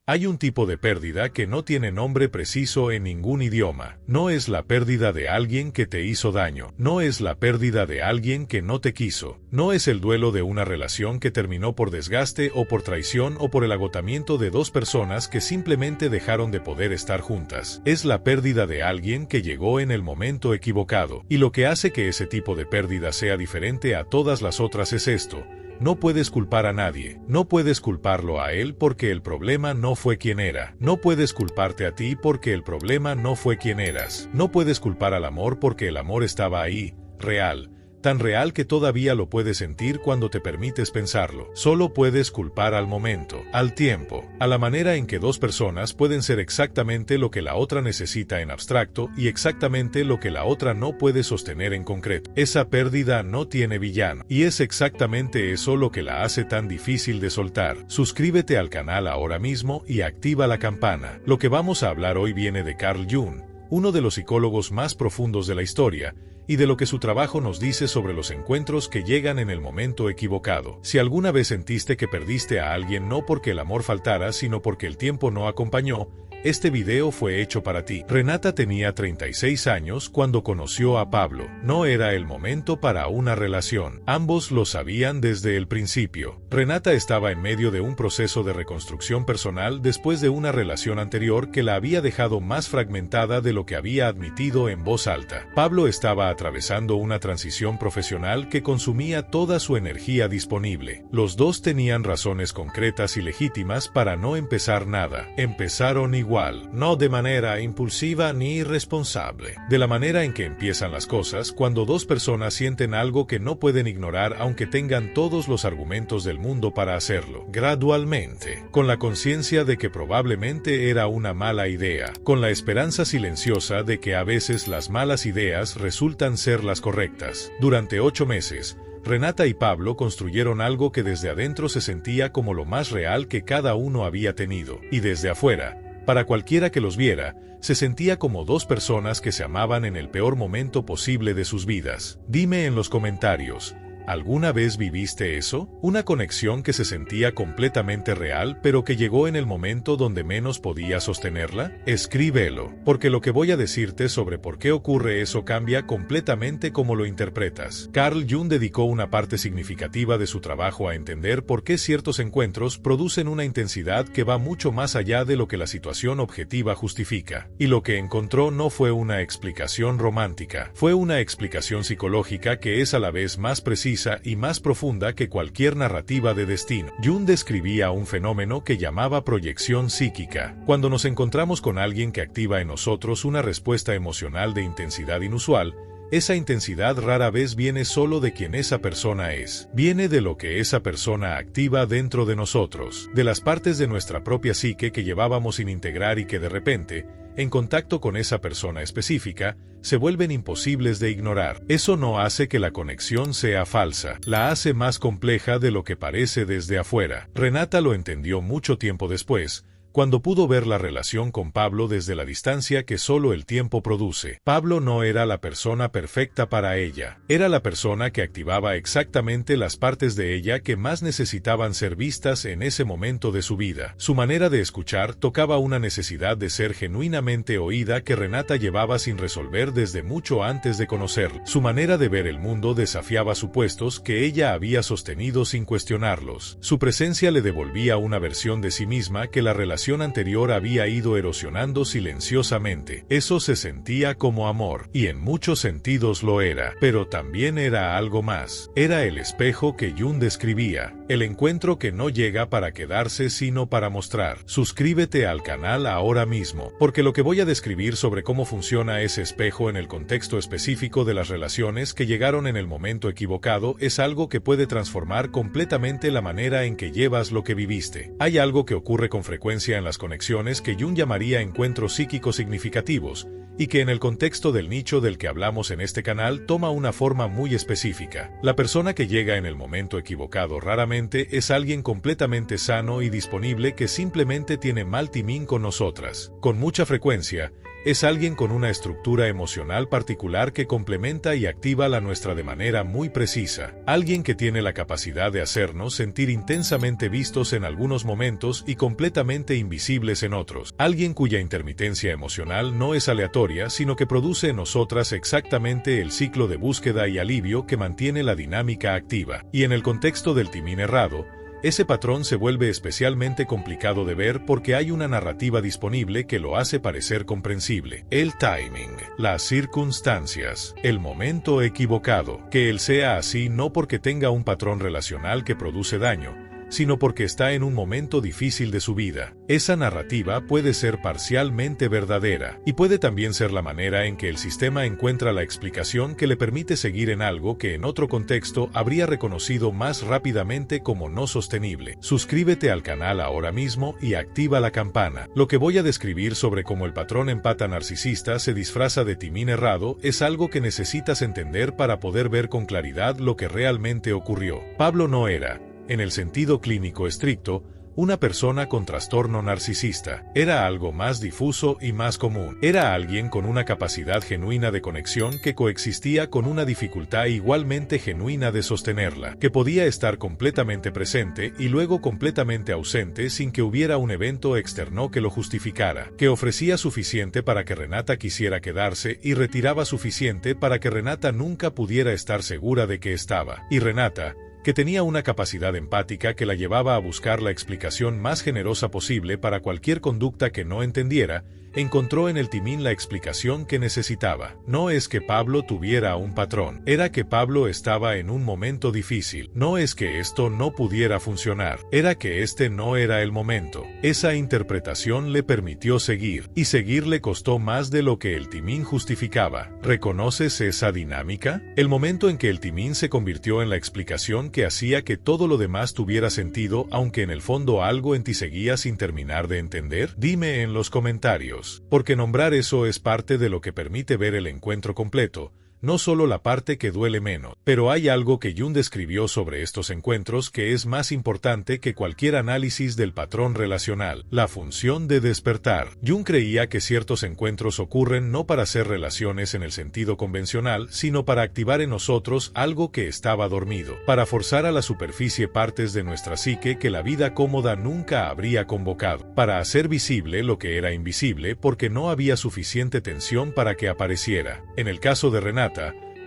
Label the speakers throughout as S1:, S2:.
S1: Hay un tipo de pérdida que no tiene nombre preciso en ningún idioma. No es la pérdida de alguien que te hizo daño. No es la pérdida de alguien que no te quiso. No es el duelo de una relación que terminó por desgaste o por traición o por el agotamiento de dos personas que simplemente dejaron de poder estar juntas. Es la pérdida de alguien que llegó en el momento equivocado. Y lo que hace que ese tipo de pérdida sea diferente a todas las otras es esto. No puedes culpar a nadie, no puedes culparlo a él porque el problema no fue quien era, no puedes culparte a ti porque el problema no fue quien eras, no puedes culpar al amor porque el amor estaba ahí, real, tan real que todavía lo puedes sentir cuando te permites pensarlo. Solo puedes culpar al momento, al tiempo, a la manera en que dos personas pueden ser exactamente lo que la otra necesita en abstracto y exactamente lo que la otra no puede sostener en concreto. Esa pérdida no tiene villano, y es exactamente eso lo que la hace tan difícil de soltar. Suscríbete al canal ahora mismo y activa la campana. Lo que vamos a hablar hoy viene de Carl Jung, uno de los psicólogos más profundos de la historia, y de lo que su trabajo nos dice sobre los encuentros que llegan en el momento equivocado. Si alguna vez sentiste que perdiste a alguien no porque el amor faltara, sino porque el tiempo no acompañó, este video fue hecho para ti. Renata tenía 36 años cuando conoció a Pablo. No era el momento para una relación. Ambos lo sabían desde el principio. Renata estaba en medio de un proceso de reconstrucción personal después de una relación anterior que la había dejado más fragmentada de lo que había admitido en voz alta. Pablo estaba atravesando una transición profesional que consumía toda su energía disponible. Los dos tenían razones concretas y legítimas para no empezar nada. Empezaron igual. No de manera impulsiva ni irresponsable. De la manera en que empiezan las cosas cuando dos personas sienten algo que no pueden ignorar aunque tengan todos los argumentos del mundo para hacerlo. Gradualmente, con la conciencia de que probablemente era una mala idea, con la esperanza silenciosa de que a veces las malas ideas resultan ser las correctas. Durante 8 meses, Renata y Pablo construyeron algo que desde adentro se sentía como lo más real que cada uno había tenido, y desde afuera, para cualquiera que los viera, se sentía como dos personas que se amaban en el peor momento posible de sus vidas. Dime en los comentarios, ¿alguna vez viviste eso? Una conexión que se sentía completamente real, pero que llegó en el momento donde menos podía sostenerla. Escríbelo, porque lo que voy a decirte sobre por qué ocurre eso cambia completamente cómo lo interpretas. Carl Jung dedicó una parte significativa de su trabajo a entender por qué ciertos encuentros producen una intensidad que va mucho más allá de lo que la situación objetiva justifica. Y lo que encontró no fue una explicación romántica, fue una explicación psicológica que es a la vez más precisa y más profunda que cualquier narrativa de destino. Jung describía un fenómeno que llamaba proyección psíquica. Cuando nos encontramos con alguien que activa en nosotros una respuesta emocional de intensidad inusual, esa intensidad rara vez viene solo de quien esa persona es. Viene de lo que esa persona activa dentro de nosotros, de las partes de nuestra propia psique que llevábamos sin integrar y que de repente, en contacto con esa persona específica, se vuelven imposibles de ignorar. Eso no hace que la conexión sea falsa, la hace más compleja de lo que parece desde afuera. Renata lo entendió mucho tiempo después, cuando pudo ver la relación con Pablo desde la distancia que solo el tiempo produce. Pablo no era la persona perfecta para ella, era la persona que activaba exactamente las partes de ella que más necesitaban ser vistas en ese momento de su vida. Su manera de escuchar tocaba una necesidad de ser genuinamente oída que Renata llevaba sin resolver desde mucho antes de conocerlo. Su manera de ver el mundo desafiaba supuestos que ella había sostenido sin cuestionarlos. Su presencia le devolvía una versión de sí misma que la relación anterior había ido erosionando silenciosamente. Eso se sentía como amor, y en muchos sentidos lo era, pero también era algo más. Era el espejo que Jung describía, el encuentro que no llega para quedarse sino para mostrar. Suscríbete al canal ahora mismo, porque lo que voy a describir sobre cómo funciona ese espejo en el contexto específico de las relaciones que llegaron en el momento equivocado es algo que puede transformar completamente la manera en que llevas lo que viviste. Hay algo que ocurre con frecuencia en las conexiones que Jung llamaría encuentros psíquicos significativos, y que en el contexto del nicho del que hablamos en este canal toma una forma muy específica. La persona que llega en el momento equivocado raramente es alguien completamente sano y disponible que simplemente tiene mal timing con nosotras. Con mucha frecuencia, es alguien con una estructura emocional particular que complementa y activa la nuestra de manera muy precisa. Alguien que tiene la capacidad de hacernos sentir intensamente vistos en algunos momentos y completamente invisibles en otros. Alguien cuya intermitencia emocional no es aleatoria, sino que produce en nosotras exactamente el ciclo de búsqueda y alivio que mantiene la dinámica activa. Y en el contexto del timín errado, ese patrón se vuelve especialmente complicado de ver porque hay una narrativa disponible que lo hace parecer comprensible. El timing, las circunstancias, el momento equivocado. Que él sea así no porque tenga un patrón relacional que produce daño, sino porque está en un momento difícil de su vida. Esa narrativa puede ser parcialmente verdadera, y puede también ser la manera en que el sistema encuentra la explicación que le permite seguir en algo que en otro contexto habría reconocido más rápidamente como no sostenible. Suscríbete al canal ahora mismo y activa la campana. Lo que voy a describir sobre cómo el patrón empata narcisista se disfraza de timín errado es algo que necesitas entender para poder ver con claridad lo que realmente ocurrió. Pablo no era, en el sentido clínico estricto, una persona con trastorno narcisista. Era algo más difuso y más común. Era alguien con una capacidad genuina de conexión que coexistía con una dificultad igualmente genuina de sostenerla, que podía estar completamente presente y luego completamente ausente sin que hubiera un evento externo que lo justificara, que ofrecía suficiente para que Renata quisiera quedarse y retiraba suficiente para que Renata nunca pudiera estar segura de que estaba. Y Renata, que tenía una capacidad empática que la llevaba a buscar la explicación más generosa posible para cualquier conducta que no entendiera, encontró en el timín la explicación que necesitaba. No es que Pablo tuviera un patrón, era que Pablo estaba en un momento difícil. No es que esto no pudiera funcionar, era que este no era el momento. Esa interpretación le permitió seguir, y seguir le costó más de lo que el timín justificaba. ¿Reconoces esa dinámica? El momento en que el timín se convirtió en la explicación que hacía que todo lo demás tuviera sentido, aunque en el fondo algo en ti seguía sin terminar de entender. Dime en los comentarios. Porque nombrar eso es parte de lo que permite ver el encuentro completo, no solo la parte que duele menos. Pero hay algo que Jung describió sobre estos encuentros que es más importante que cualquier análisis del patrón relacional: la función de despertar. Jung creía que ciertos encuentros ocurren no para ser relaciones en el sentido convencional, sino para activar en nosotros algo que estaba dormido, para forzar a la superficie partes de nuestra psique que la vida cómoda nunca habría convocado, para hacer visible lo que era invisible porque no había suficiente tensión para que apareciera. En el caso de Renata,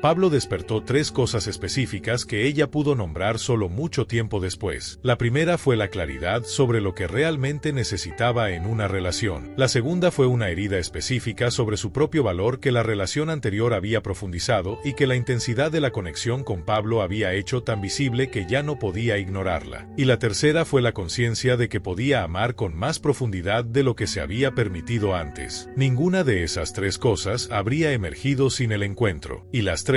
S1: Pablo despertó tres cosas específicas que ella pudo nombrar solo mucho tiempo después. La primera fue la claridad sobre lo que realmente necesitaba en una relación. La segunda fue una herida específica sobre su propio valor que la relación anterior había profundizado y que la intensidad de la conexión con Pablo había hecho tan visible que ya no podía ignorarla. Y la tercera fue la conciencia de que podía amar con más profundidad de lo que se había permitido antes. Ninguna de esas tres cosas habría emergido sin el encuentro. Y las tres,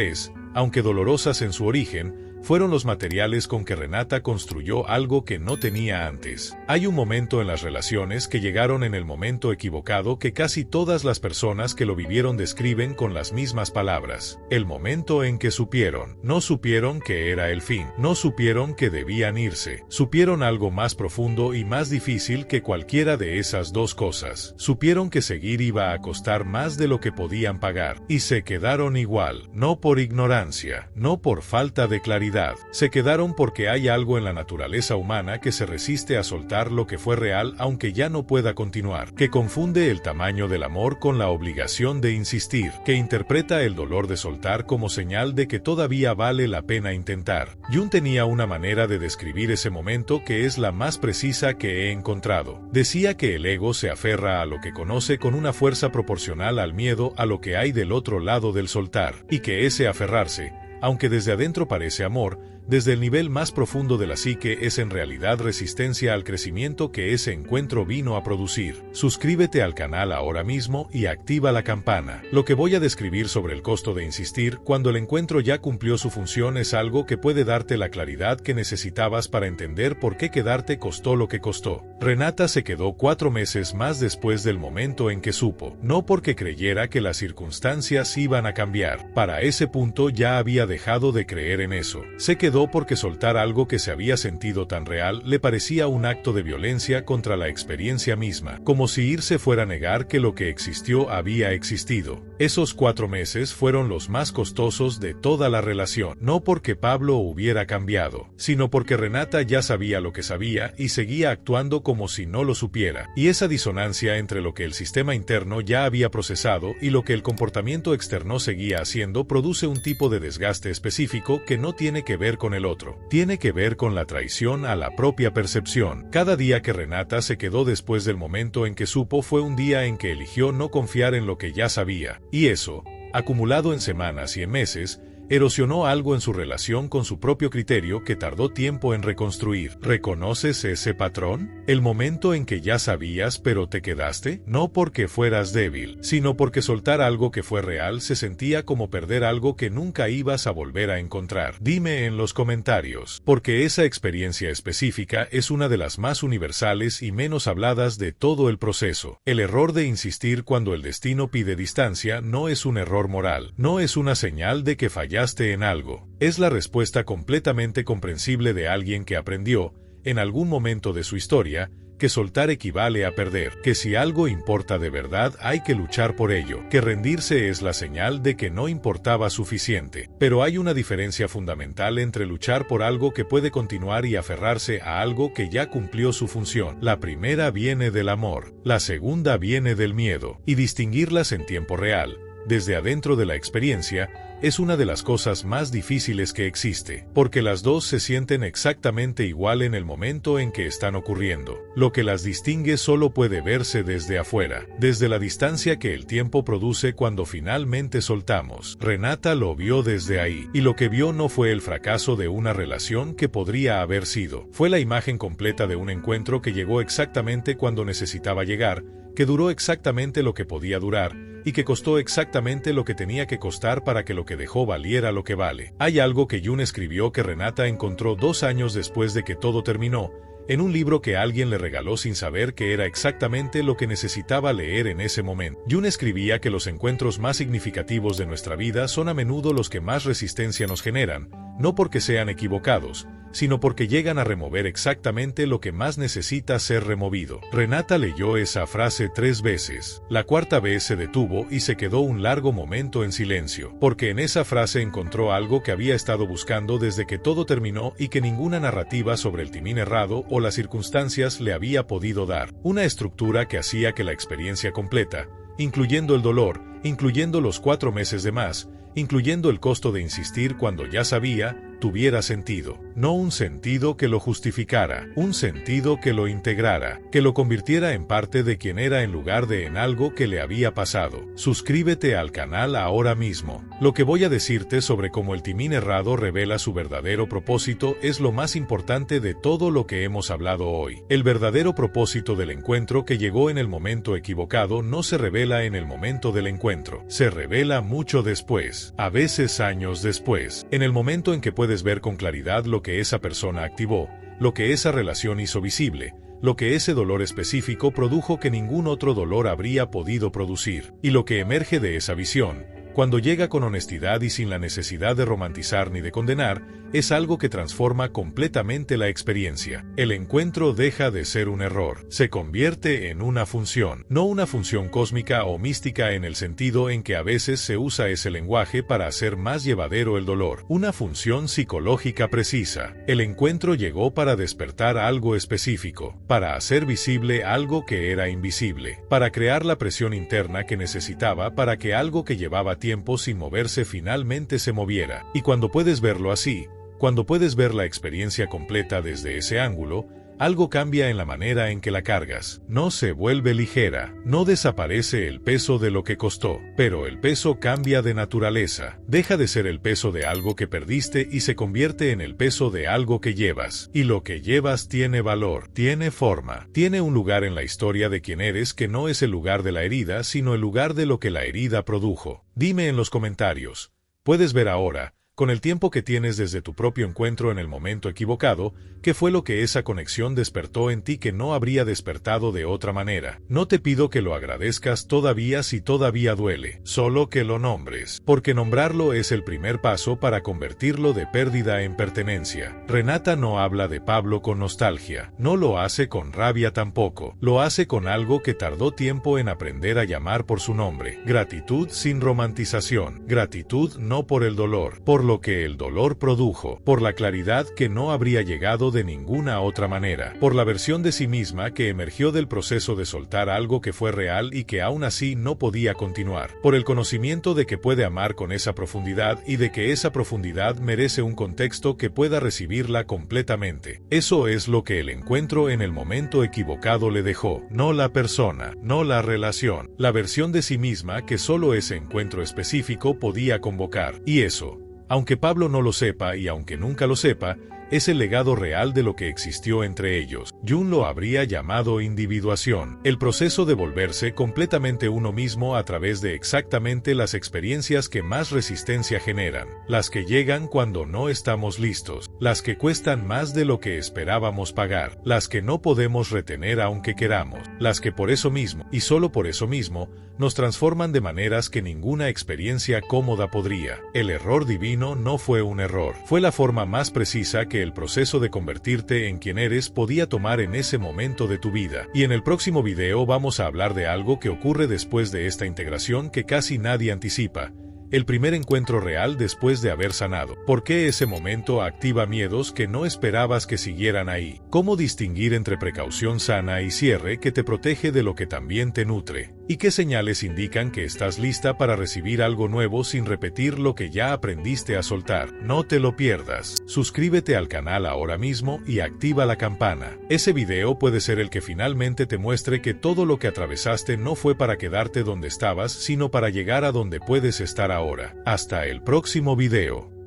S1: aunque dolorosas en su origen, fueron los materiales con que Renata construyó algo que no tenía antes. Hay un momento en las relaciones que llegaron en el momento equivocado que casi todas las personas que lo vivieron describen con las mismas palabras. El momento en que supieron. No supieron que era el fin. No supieron que debían irse. Supieron algo más profundo y más difícil que cualquiera de esas dos cosas. Supieron que seguir iba a costar más de lo que podían pagar. Y se quedaron igual. No por ignorancia. No por falta de claridad. Se quedaron porque hay algo en la naturaleza humana que se resiste a soltar lo que fue real aunque ya no pueda continuar, que confunde el tamaño del amor con la obligación de insistir, que interpreta el dolor de soltar como señal de que todavía vale la pena intentar. Jung tenía una manera de describir ese momento que es la más precisa que he encontrado. Decía que el ego se aferra a lo que conoce con una fuerza proporcional al miedo a lo que hay del otro lado del soltar, y que ese aferrarse, aunque desde adentro parece amor, desde el nivel más profundo de la psique es en realidad resistencia al crecimiento que ese encuentro vino a producir. Suscríbete al canal ahora mismo y activa la campana. Lo que voy a describir sobre el costo de insistir cuando el encuentro ya cumplió su función es algo que puede darte la claridad que necesitabas para entender por qué quedarte costó lo que costó. Renata se quedó 4 meses más después del momento en que supo, no porque creyera que las circunstancias iban a cambiar. Para ese punto ya había dejado de creer en eso. Se quedó porque soltar algo que se había sentido tan real le parecía un acto de violencia contra la experiencia misma, como si irse fuera a negar que lo que existió había existido. Esos 4 meses fueron los más costosos de toda la relación, no porque Pablo hubiera cambiado, sino porque Renata ya sabía lo que sabía y seguía actuando como si no lo supiera. Y esa disonancia entre lo que el sistema interno ya había procesado y lo que el comportamiento externo seguía haciendo produce un tipo de desgaste específico que no tiene que ver con el otro. Tiene que ver con la traición a la propia percepción. Cada día que Renata se quedó después del momento en que supo fue un día en que eligió no confiar en lo que ya sabía. Y eso, acumulado en semanas y en meses, erosionó algo en su relación con su propio criterio que tardó tiempo en reconstruir. ¿Reconoces ese patrón? El momento en que ya sabías pero te quedaste, no porque fueras débil, sino porque soltar algo que fue real se sentía como perder algo que nunca ibas a volver a encontrar. Dime en los comentarios, porque esa experiencia específica es una de las más universales y menos habladas de todo el proceso. El error de insistir cuando el destino pide distancia no es un error moral, no es una señal de que fallaste en algo. Es la respuesta completamente comprensible de alguien que aprendió, en algún momento de su historia, que soltar equivale a perder, que si algo importa de verdad hay que luchar por ello, que rendirse es la señal de que no importaba suficiente. Pero hay una diferencia fundamental entre luchar por algo que puede continuar y aferrarse a algo que ya cumplió su función. La primera viene del amor, la segunda viene del miedo, y distinguirlas en tiempo real, desde adentro de la experiencia, es una de las cosas más difíciles que existe, porque las dos se sienten exactamente igual en el momento en que están ocurriendo. Lo que las distingue solo puede verse desde afuera, desde la distancia que el tiempo produce cuando finalmente soltamos. Renata lo vio desde ahí, y lo que vio no fue el fracaso de una relación que podría haber sido. Fue la imagen completa de un encuentro que llegó exactamente cuando necesitaba llegar, que duró exactamente lo que podía durar, y que costó exactamente lo que tenía que costar para que lo que dejó valiera lo que vale. Hay algo que Jung escribió que Renata encontró 2 años después de que todo terminó, en un libro que alguien le regaló sin saber que era exactamente lo que necesitaba leer en ese momento. Jung escribía que los encuentros más significativos de nuestra vida son a menudo los que más resistencia nos generan, no porque sean equivocados, sino porque llegan a remover exactamente lo que más necesita ser removido. Renata leyó esa frase 3 veces. La 4ª vez se detuvo y se quedó un largo momento en silencio, porque en esa frase encontró algo que había estado buscando desde que todo terminó y que ninguna narrativa sobre el timón errado o las circunstancias le había podido dar. Una estructura que hacía que la experiencia completa, incluyendo el dolor, incluyendo los 4 meses de más, incluyendo el costo de insistir cuando ya sabía, tuviera sentido. No un sentido que lo justificara, un sentido que lo integrara, que lo convirtiera en parte de quien era en lugar de en algo que le había pasado. Suscríbete al canal ahora mismo. Lo que voy a decirte sobre cómo el timón errado revela su verdadero propósito es lo más importante de todo lo que hemos hablado hoy. El verdadero propósito del encuentro que llegó en el momento equivocado no se revela en el momento del encuentro, se revela mucho después, a veces años después, en el momento en que puedes ver con claridad lo que esa persona activó, lo que esa relación hizo visible, lo que ese dolor específico produjo que ningún otro dolor habría podido producir, y lo que emerge de esa visión, cuando llega con honestidad y sin la necesidad de romantizar ni de condenar, es algo que transforma completamente la experiencia. El encuentro deja de ser un error, se convierte en una función, no una función cósmica o mística en el sentido en que a veces se usa ese lenguaje para hacer más llevadero el dolor, una función psicológica precisa. El encuentro llegó para despertar algo específico, para hacer visible algo que era invisible, para crear la presión interna que necesitaba para que algo que llevaba tiempo sin moverse finalmente se moviera. Y cuando puedes verlo así, cuando puedes ver la experiencia completa desde ese ángulo, algo cambia en la manera en que la cargas. No se vuelve ligera, no desaparece el peso de lo que costó, pero el peso cambia de naturaleza. Deja de ser el peso de algo que perdiste y se convierte en el peso de algo que llevas. Y lo que llevas tiene valor, tiene forma, tiene un lugar en la historia de quien eres que no es el lugar de la herida, sino el lugar de lo que la herida produjo. Dime en los comentarios, ¿puedes ver ahora con el tiempo que tienes desde tu propio encuentro en el momento equivocado, qué fue lo que esa conexión despertó en ti que no habría despertado de otra manera. No te pido que lo agradezcas todavía si todavía duele, solo que lo nombres, porque nombrarlo es el primer paso para convertirlo de pérdida en pertenencia. Renata no habla de Pablo con nostalgia, no lo hace con rabia tampoco, lo hace con algo que tardó tiempo en aprender a llamar por su nombre: gratitud sin romantización, gratitud no por el dolor, por lo que el dolor produjo, por la claridad que no habría llegado de ninguna otra manera, por la versión de sí misma que emergió del proceso de soltar algo que fue real y que aún así no podía continuar, por el conocimiento de que puede amar con esa profundidad y de que esa profundidad merece un contexto que pueda recibirla completamente. Eso es lo que el encuentro en el momento equivocado le dejó, no la persona, no la relación, la versión de sí misma que solo ese encuentro específico podía convocar. Y eso, aunque Pablo no lo sepa y aunque nunca lo sepa, es el legado real de lo que existió entre ellos. Jung lo habría llamado individuación, el proceso de volverse completamente uno mismo a través de exactamente las experiencias que más resistencia generan, las que llegan cuando no estamos listos, las que cuestan más de lo que esperábamos pagar, las que no podemos retener aunque queramos, las que por eso mismo, y solo por eso mismo, nos transforman de maneras que ninguna experiencia cómoda podría. El error divino no fue un error, fue la forma más precisa que el proceso de convertirte en quien eres podía tomar en ese momento de tu vida. Y en el próximo video vamos a hablar de algo que ocurre después de esta integración que casi nadie anticipa: el primer encuentro real después de haber sanado. ¿Por qué ese momento activa miedos que no esperabas que siguieran ahí? ¿Cómo distinguir entre precaución sana y cierre que te protege de lo que también te nutre? ¿Y qué señales indican que estás lista para recibir algo nuevo sin repetir lo que ya aprendiste a soltar? No te lo pierdas. Suscríbete al canal ahora mismo y activa la campana. Ese video puede ser el que finalmente te muestre que todo lo que atravesaste no fue para quedarte donde estabas, sino para llegar a donde puedes estar ahora. Hasta el próximo video.